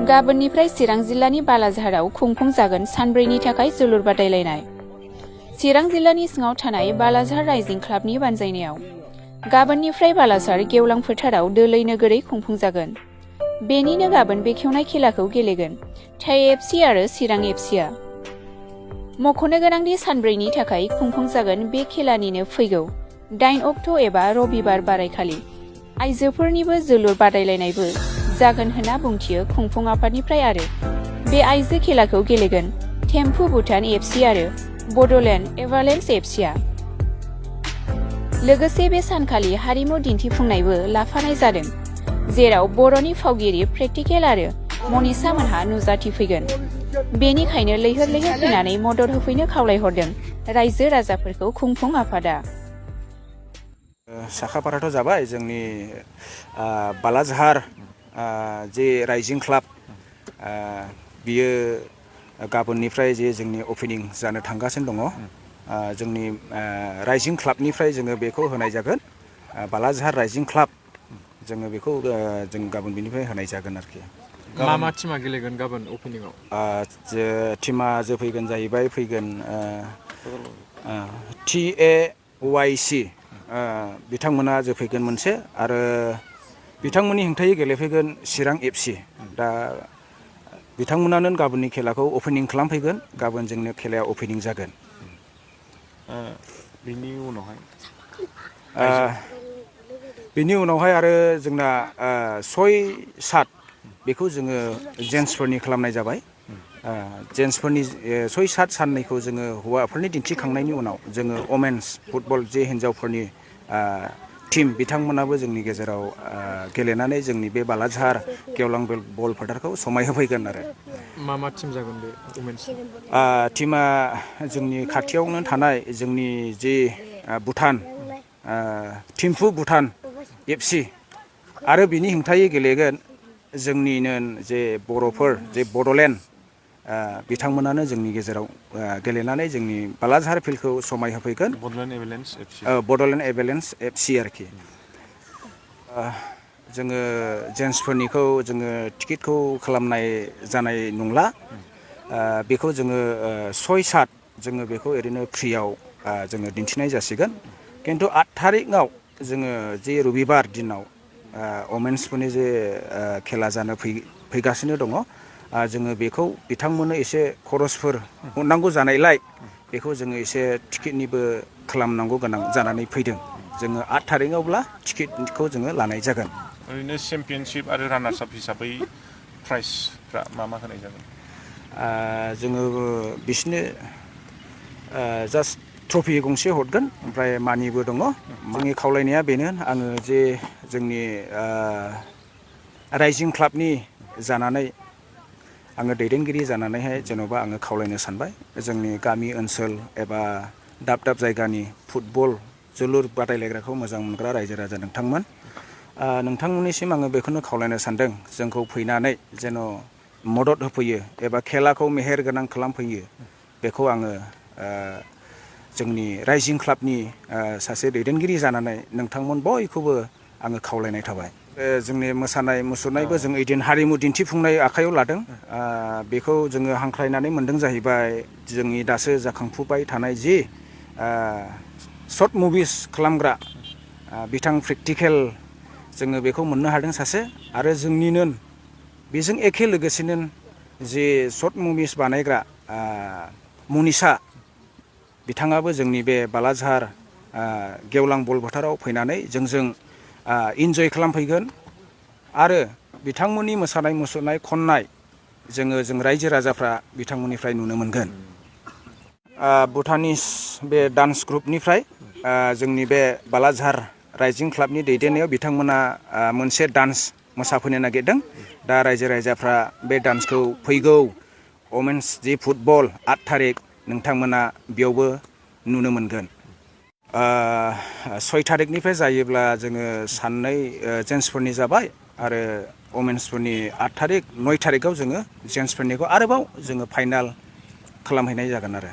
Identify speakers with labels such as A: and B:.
A: गाबोननिफ्राय चिरां जिल्लानि बालाझाराव खुंफुंजागोन सानब्रैनि थाखाय जोलुर बादायलायनाय। चिरां जिल्लानि सिङाव थानाय बालाझार राइजिं क्लाबनि बानजायनायाव गाबोननिफ्राय बालाझार गेवलां फोथाराव दोलै नोगोरै खुंफुंजागोन। बेनिनो गाबोन बेखेवनाय खेलाखौ गेलेगोन TAYC आरो चिरां FCआ। मख'नो गोनांदि सानब्रैनि थाखाय खुंफुंजागोन बे खेलानिनो फैगौ 8 अक्ट' एबा रबिबार बारायखालि आइजोफोरनिबो जोलुर बादायलायनायबो जागोन होनना बुंथियो खुंफुं आफादनिफ्राय आरो बे आइजो खेलाखौ गेलेगोन टेम्फु भुटान FC आरो बड'लेण्ड एभालेन्स FCआ। लोगोसे बे सानखालि हारिमु दिन्थिफुंनायबो लाफानाय जादों, जेराव बर'नि फावगिरि प्रेक्टिकेल आरो मनिषा मोनहा नुजाथिफैगोन। बेनिखायनो लैहोर लैहोर फैनानै मदद होफैनो खावलायहरदों रायजो राजाफोरखौ खुंफुं आफादा।
B: साखाफाराथ' जाबाय जोंनि बालाझार जे राइजिं क्लाब बियो गाबोननिफ्राय जे जोंनि अपेनिं जानो थांगासिनो दङ। जोंनि राइजिं क्लाबनिफ्राय जोङो बेखौ होनाय जागोन बालाझार राइजिं क्लाब, जोङो बेखौ जों गाबोन बेनिफ्राय होनाय जागोन आरोखि।
C: मा टिमा गेलेगोन गाबोन अपेनिंआव?
B: टिमा जोफैगोन जाहैबाय फैगोन TAYC बिथांमोना जोफैगोन मोनसे, आरो बिथांमोननि हेंथायै गेलेफैगोन चिरां FC। दा बिथांमोनानो गाबोननि खेलाखौ अपेनिं खालामफैगोन। गाबोन जोंनो खेलाया अपेनिं जागोन। बिनि उनावहाय आरो जोंना 6-7 बेखौ जोङो जेन्ट्सफोरनि खालामनाय जाबाय। जेन्ट्सफोरनि 6-7 साननैखौ जोङो हौवाफोरनि दिन्थिखांनायनि उनाव जोङो वमेन्स फुटबल जे हिन्जावफोरनि टिम बिथांमोनाबो जोंनि गेजेराव गेलेनानै जोंनि बे बालाझार गेवलां बल फोथारखौ समायहोफैगोन आरो।
C: मा टिम जागोन बे वमेन्स?
B: टिमा जोंनि खाथियावनो थानाय जोंनि जे भुटान थिम्फु भुटान FC आरो बिनि हेंथायै गेलेगोन जोंनिनो जे बर'फोर जे बड'लेण्ड बिथांमोनानो जोंनि गेजेराव गेलेनानै जोंनि बालाझार फिल्डखौ समायहोफैगोन। बड'लेण्ड एभालेन्स FC आरोखि। जोङो जेन्ट्सफोरनिखौ जोङो टिकेटखौ खालामनाय जानाय नंला। बेखौ जोङो 6-7 जोङो बेखौ ओरैनो फ्रियाव जोङो दिन्थिनाय जासिगोन। खिन्थु 8 थारिखआव जोङो जे रबिबार दिनाव वमेन्सफोरनि जे खेला जानो फैगासिनो दङ, जोङो बेखौ बिथांमोननो एसे खरसफोर हरनांगौ जानायलाय बेखौ जोङो एसे टिकेटनिबो खालामनांगौ गोनां जानानै फैदों। जोङो 8 थारिखआवब्ला टिकेटखौ जोङो लानाय जागोन।
D: ओरैनो चेम्पियनशिप आरो रानार्स आप हिसाबै प्राइजफ्रा मा होनाय जागोन?
B: जोङो बिसोरनो जास्ट ट्रफि गंसे हरगोन, ओमफ्राय मानिबो दङ। आंनि खावलायनाया बेनो, आङो जे जोंनि राइजिं क्लाबनि जानानै आङो दैदेनगिरि जानानैहाय जेन'बा आङो खावलायनो सानबाय जोंनि गामि ओनसोल एबा दाब दाब जायगानि फुटबल जोलुर बादायलायग्राखौ मोजां मोनग्रा रायजो राजा नोंथांमोननिसिम आङो बेखौनो खावलायनो सानदों, जोंखौ फैनानै जेन' मदद होफैयो एबा खेलाखौ मेहेर गोनां खालामफैयो। बेखौ आङो जोंनि राइजिं क्लाबनि सासे दैदेनगिरि जानानै नोंथांमोन बयखौबो आङो खावलायनाय थाबाय। जोंनि मोसानाय मुसुरनायबो जों ओइदिन हारिमु दिन्थिफुंनाय आखायाव लादों। बेखौ जोङो हांख्रायनानै मोनदों जाहैबाय जोंनि दासो जाखांफुबाय थानाय जि सर्ट मुभिस खालामग्रा बिथां प्रेक्टिकेल, जोङो बेखौ मोननो हादों सासे, आरो जोंनिनो बेजों एखे लोगोसेनो जे सर्ट मुभिस बानायग्रा मनिषा, बिथाङाबो जोंनि बे बालाझार गेवलां बल फोथाराव फैनानै जोंजों इन्जय खालामफैगोन। आरो बिथांमोननि मोसानाय मुसुरनाय खननाय जों रायजो राजाफ्रा बिथांमोननिफ्राय नुनो मोनगोन। भुटानिस बे डान्स ग्रुपनिफ्राय जोंनि बे बालाझार राइजिं क्लाबनि दैदेननायाव बिथांमोना मोनसे डान्स मोसाफैनो नागिरदों। दा रायजो राजाफ्रा बे डान्सखौ फैगौ वमेन्स जे फुटबल 8 थारिख नोंथांमोना बेयावबो नुनो मोनगोन। 6 थारिखनिफ्राय जायोब्ला जोङो साननै जेन्ट्सफोरनि जाबाय, आरो वमेन्सफोरनि 8 थारिख 9 थारिखआव जोङो जेन्ट्सफोरनिखौ आरोबाव जोङो फाइनाल खालामहैनाय जागोन आरो।